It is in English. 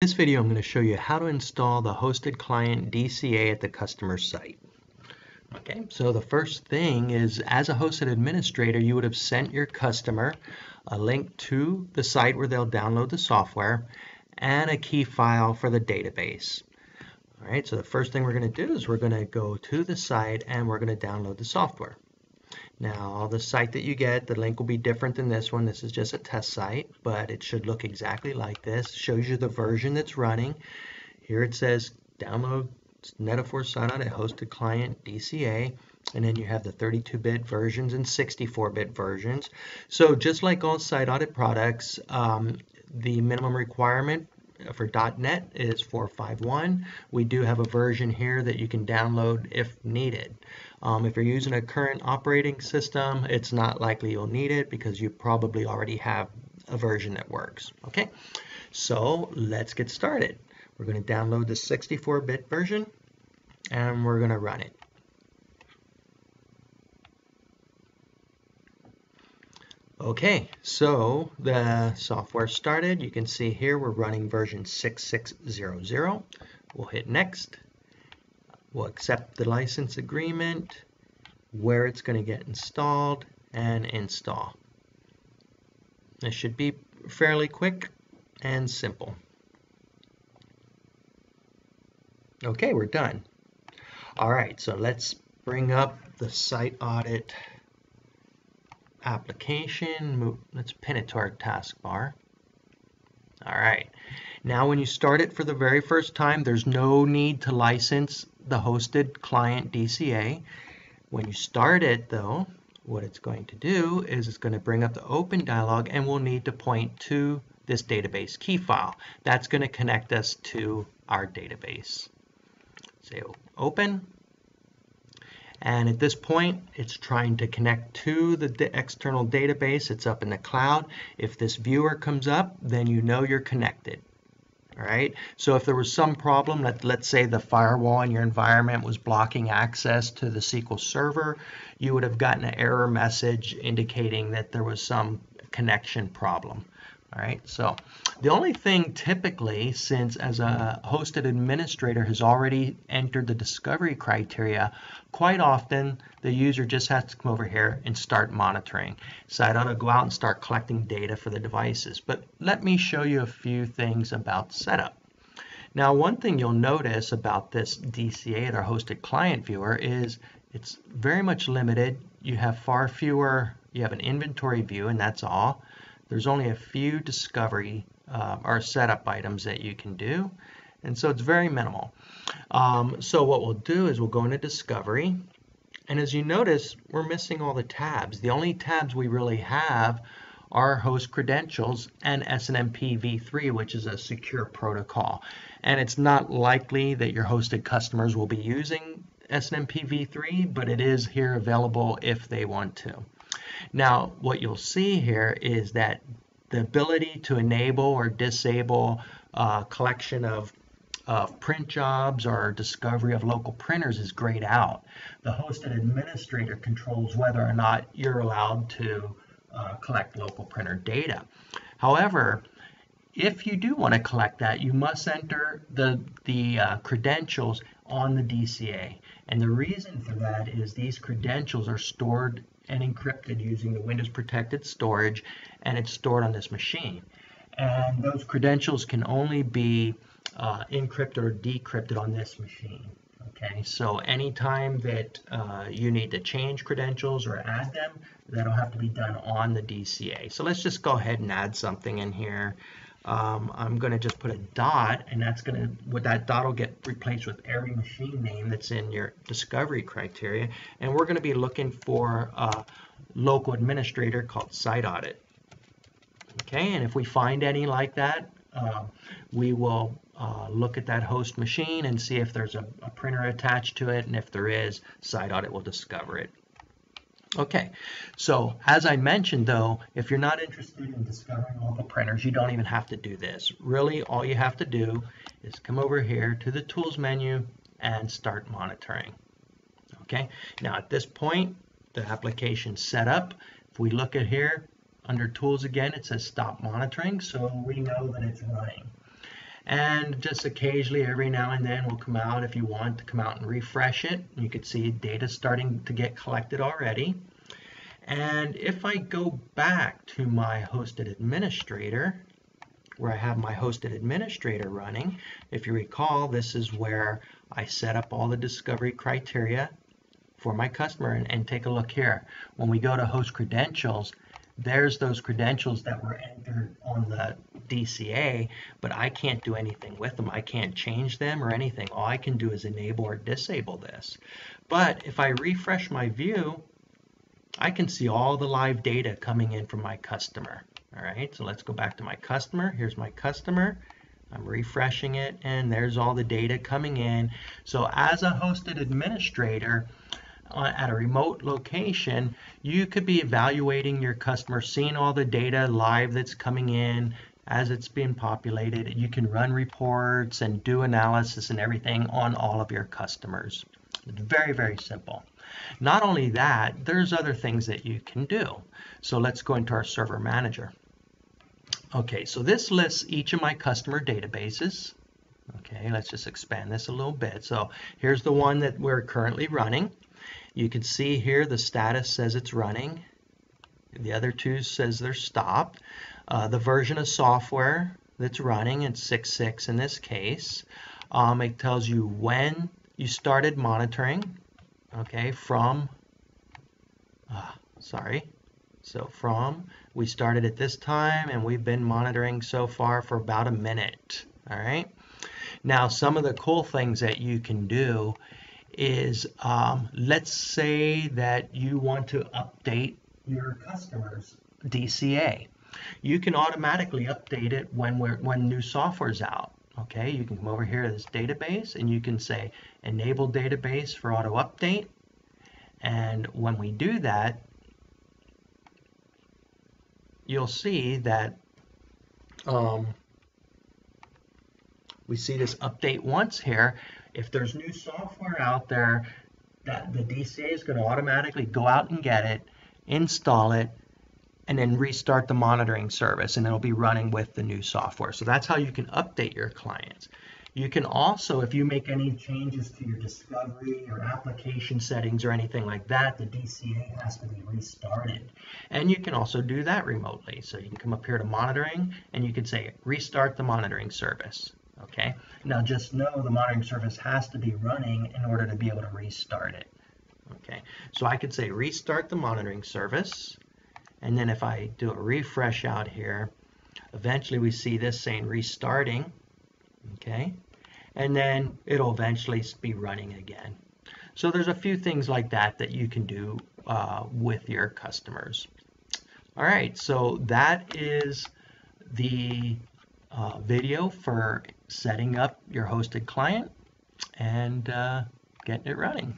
In this video, I'm going to show you how to install the hosted client DCA at the customer site. Okay, so the first thing is, as a hosted administrator, you would have sent your customer a link to the site where they'll download the software and a key file for the database. All right, so the first thing we're going to do is we're going to go to the site and we're going to download the software. Now, the site that you get, the link will be different than this one. This is just a test site, but it should look exactly like this. It shows you the version that's running. Here it says download Net-A-4 SiteAudit Hosted Client DCA, and then you have the 32-bit versions and 64-bit versions. So just like all SiteAudit products, the minimum requirement for .NET is 4.5.1. We do have a version here that you can download if needed. If you're using a current operating system, it's not likely you'll need it because you probably already have a version that works. Okay, so let's get started. We're going to download the 64-bit version and we're going to run it. Okay, so the software started. You can see here we're running version 6600. We'll hit next. We'll accept the license agreement, where it's going to get installed, and install. This should be fairly quick and simple. Okay, we're done. All right, so let's bring up the SiteAudit application. Let's pin it to our taskbar. All right, now when you start it for the very first time, there's no need to license the hosted client DCA. When you start it though, what it's going to do is it's going to bring up the open dialog, and we'll need to point to this database key file. That's going to connect us to our database. Say open. And at this point, it's trying to connect to the external database. It's up in the cloud. If this viewer comes up, then you know you're connected. All right. So if there was some problem, let's say the firewall in your environment was blocking access to the SQL server, you would have gotten an error message indicating that there was some connection problem. All right, so the only thing typically, since as a hosted administrator has already entered the discovery criteria, quite often the user just has to come over here and start monitoring. SiteAudit will go out and start collecting data for the devices. But let me show you a few things about setup. Now, one thing you'll notice about this DCA, our hosted client viewer, is it's very much limited. You have far fewer, you have an inventory view, and that's all. There's only a few discovery or setup items that you can do, and so it's very minimal. So what we'll do is we'll go into discovery, and as you notice, we're missing all the tabs. The only tabs we really have are host credentials and SNMP v3, which is a secure protocol. And it's not likely that your hosted customers will be using SNMP v3, but it is here available if they want to. Now, what you'll see here is that the ability to enable or disable collection of print jobs or discovery of local printers is grayed out. The hosted administrator controls whether or not you're allowed to collect local printer data. However, if you do want to collect that, you must enter the credentials on the DCA. And the reason for that is these credentials are stored and encrypted using the Windows protected storage, and it's stored on this machine. And those credentials can only be encrypted or decrypted on this machine. Okay, so anytime that you need to change credentials or add them, that'll have to be done on the DCA. So let's just go ahead and add something in here. I'm going to just put a dot, and that's going to, that dot will get replaced with every machine name that's in your discovery criteria, and we're going to be looking for a local administrator called SiteAudit. Okay, and if we find any like that, we will look at that host machine and see if there's a printer attached to it, and if there is, SiteAudit will discover it. Okay, so as I mentioned though, if you're not interested in discovering local printers, you don't even have to do this. Really, all you have to do is come over here to the Tools menu and start monitoring. Okay, now at this point, the application's set up. If we look at here, under Tools again, it says Stop Monitoring, so we know that it's running. And just occasionally, every now and then, will come out if you want to come out and refresh it. You can see data starting to get collected already. And if I go back to my hosted administrator, where I have my hosted administrator running, if you recall, this is where I set up all the discovery criteria for my customer. And take a look here. When we go to host credentials, there's those credentials that were entered on the DCA, but I can't do anything with them. I can't change them or anything. All I can do is enable or disable this. But if I refresh my view, I can see all the live data coming in from my customer. All right, so let's go back to my customer. Here's my customer. I'm refreshing it, and there's all the data coming in. So as a hosted administrator at a remote location, you could be evaluating your customer, seeing all the data live that's coming in as it's being populated. You can run reports and do analysis and everything on all of your customers. It's very, very simple. Not only that, there's other things that you can do. So let's go into our server manager. Okay, so this lists each of my customer databases. Okay, let's just expand this a little bit. So here's the one that we're currently running. You can see here the status says it's running. The other two says they're stopped. The version of software that's running, it's 6.6 in this case. It tells you when you started monitoring. Okay, we started at this time, and we've been monitoring so far for about a minute. All right. Now, some of the cool things that you can do is, let's say that you want to update your customers' DCA. You can automatically update it when new software is out. Okay, you can come over here to this database, and you can say enable database for auto update. And when we do that, you'll see that we see this update once here. If there's new software out there, that the DCA is going to automatically go out and get it, install it, and then restart the monitoring service, and it'll be running with the new software. So that's how you can update your clients. You can also, if you make any changes to your discovery or application settings or anything like that, the DCA has to be restarted. And you can also do that remotely. So you can come up here to monitoring, and you can say restart the monitoring service. Okay, now just know the monitoring service has to be running in order to be able to restart it. Okay, so I could say restart the monitoring service, and then if I do a refresh out here, eventually we see this saying restarting. Okay, and then it'll eventually be running again. So there's a few things like that that you can do with your customers. All right, so that is the video for setting up your hosted client and getting it running.